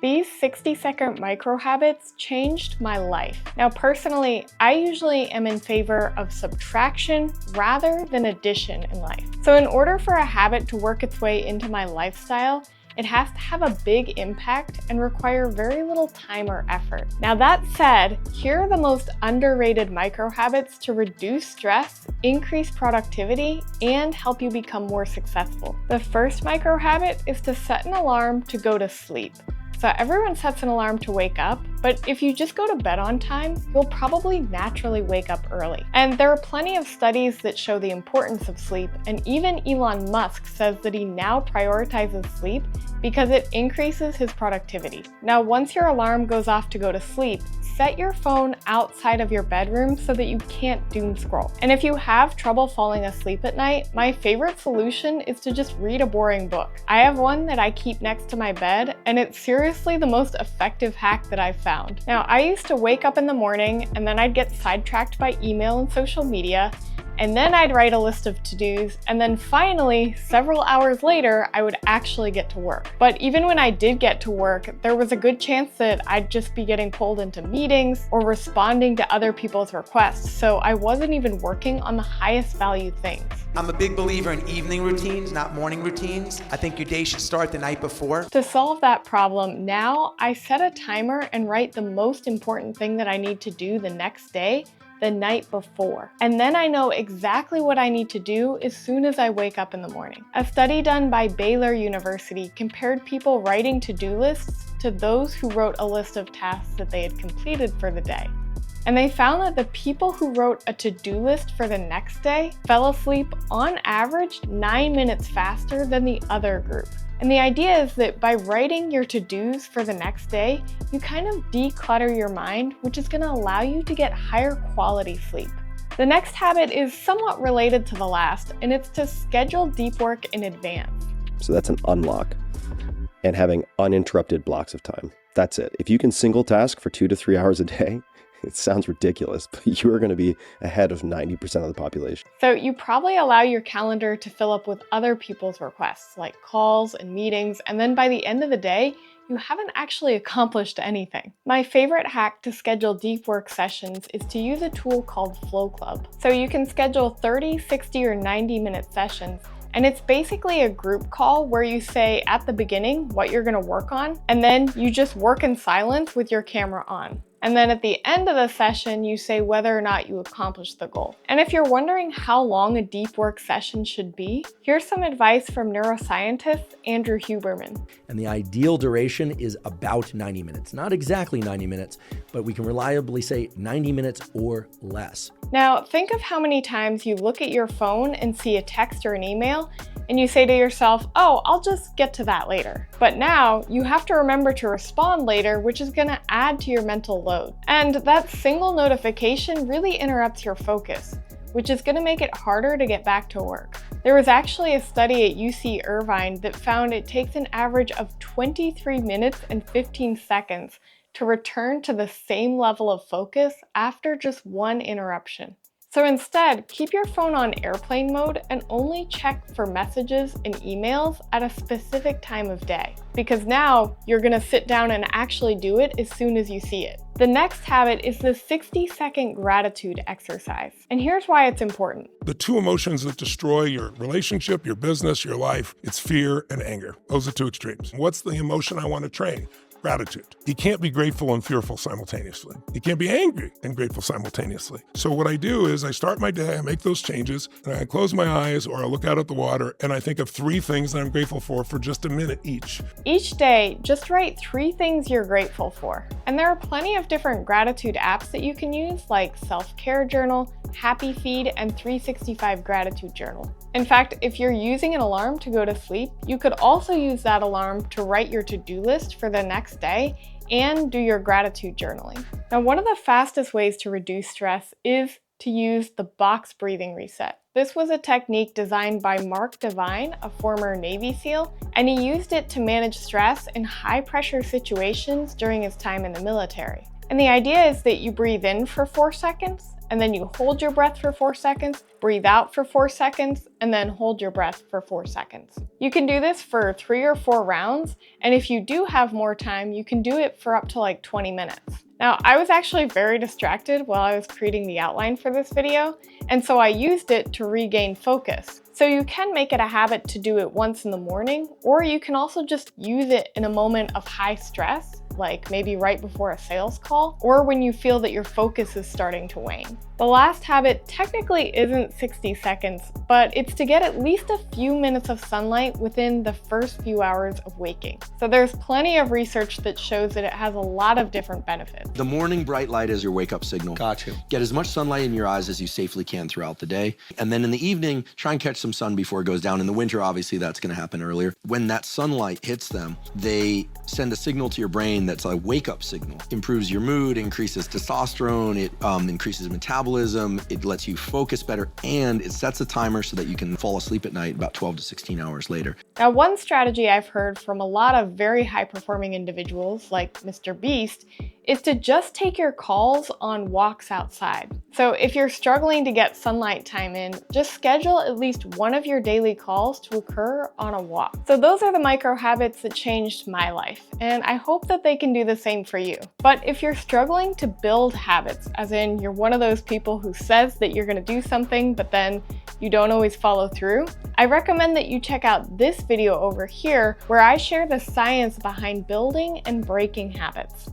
These 60-second micro habits changed my life. Now, personally, I usually am in favor of subtraction rather than addition in life. So in order for a habit to work its way into my lifestyle, it has to have a big impact and require very little time or effort. Now that said, here are the most underrated micro habits to reduce stress, increase productivity, and help you become more successful. The first micro habit is to set an alarm to go to sleep. So everyone sets an alarm to wake up, but if you just go to bed on time, you'll probably naturally wake up early. And there are plenty of studies that show the importance of sleep, and even Elon Musk says that he now prioritizes sleep because it increases his productivity. Now, once your alarm goes off to go to sleep, set your phone outside of your bedroom so that you can't doom scroll. And if you have trouble falling asleep at night, my favorite solution is to just read a boring book. I have one that I keep next to my bed, and it's seriously the most effective hack that I've found. Now, I used to wake up in the morning and then I'd get sidetracked by email and social media, and then I'd write a list of to-dos, and then finally, several hours later, I would actually get to work. But even when I did get to work, there was a good chance that I'd just be getting pulled into meetings or responding to other people's requests, so I wasn't even working on the highest value things. I'm a big believer in evening routines, not morning routines. I think your day should start the night before. To solve that problem, now I set a timer and write the most important thing that I need to do the next day the night before. And then I know exactly what I need to do as soon as I wake up in the morning. A study done by Baylor University compared people writing to-do lists to those who wrote a list of tasks that they had completed for the day. And they found that the people who wrote a to-do list for the next day fell asleep on average 9 minutes faster than the other group. And the idea is that by writing your to-dos for the next day, you kind of declutter your mind, which is going to allow you to get higher quality sleep. The next habit is somewhat related to the last, and it's to schedule deep work in advance. So that's an unlock. And having uninterrupted blocks of time. That's it. If you can single task for 2 to 3 hours a day, it sounds ridiculous, but you are going to be ahead of 90% of the population. So you probably allow your calendar to fill up with other people's requests, like calls and meetings, and then by the end of the day, you haven't actually accomplished anything. My favorite hack to schedule deep work sessions is to use a tool called Flow Club. So you can schedule 30, 60, or 90-minute sessions, and it's basically a group call where you say at the beginning what you're going to work on, and then you just work in silence with your camera on. And then at the end of the session, you say whether or not you accomplished the goal. And if you're wondering how long a deep work session should be, here's some advice from neuroscientist Andrew Huberman. And the ideal duration is about 90 minutes. Not exactly 90 minutes, but we can reliably say 90 minutes or less. Now, think of how many times you look at your phone and see a text or an email, and you say to yourself, oh, I'll just get to that later. But now you have to remember to respond later, which is going to add to your mental load. And that single notification really interrupts your focus, which is going to make it harder to get back to work. There was actually a study at UC Irvine that found it takes an average of 23 minutes and 15 seconds to return to the same level of focus after just one interruption. So instead, keep your phone on airplane mode and only check for messages and emails at a specific time of day, because now you're going to sit down and actually do it as soon as you see it. The next habit is the 60-second gratitude exercise, and here's why it's important. The two emotions that destroy your relationship, your business, your life, it's fear and anger. Those are two extremes. What's the emotion I want to train? Gratitude. You can't be grateful and fearful simultaneously. You can't be angry and grateful simultaneously. So what I do is I start my day, I make those changes, and I close my eyes or I look out at the water and I think of 3 things that I'm grateful for just a minute each. Each day, just write 3 things you're grateful for. And there are plenty of different gratitude apps that you can use, like Self-Care Journal, Happy Feed, and 365 Gratitude Journal. In fact, if you're using an alarm to go to sleep, you could also use that alarm to write your to-do list for the next day and do your gratitude journaling. Now, one of the fastest ways to reduce stress is to use the box breathing reset. This was a technique designed by Mark Devine, a former Navy SEAL, and he used it to manage stress in high-pressure situations during his time in the military. And the idea is that you breathe in for 4 seconds, and then you hold your breath for 4 seconds, breathe out for 4 seconds, and then hold your breath for 4 seconds. You can do this for 3 or 4 rounds, and if you do have more time, you can do it for up to like 20 minutes. Now, I was actually very distracted while I was creating the outline for this video, and so I used it to regain focus. So you can make it a habit to do it once in the morning, or you can also just use it in a moment of high stress, like maybe right before a sales call, or when you feel that your focus is starting to wane. The last habit technically isn't 60 seconds, but it's to get at least a few minutes of sunlight within the first few hours of waking. So there's plenty of research that shows that it has a lot of different benefits. The morning bright light is your wake-up signal. Got you. Get as much sunlight in your eyes as you safely can throughout the day. And then in the evening, try and catch some sun before it goes down. In the winter, obviously, that's going to happen earlier. When that sunlight hits them, they send a signal to your brain that's a wake-up signal. Improves your mood, increases testosterone, it increases metabolism, it lets you focus better, and it sets a timer so that you can fall asleep at night about 12 to 16 hours later. Now, one strategy I've heard from a lot of very high-performing individuals like Mr. Beast is to just take your calls on walks outside. So if you're struggling to get sunlight time in, just schedule at least one of your daily calls to occur on a walk. So those are the micro habits that changed my life, and I hope that they can do the same for you. But if you're struggling to build habits, as in you're one of those people who says that you're going to do something, but then you don't always follow through, I recommend that you check out this video over here where I share the science behind building and breaking habits.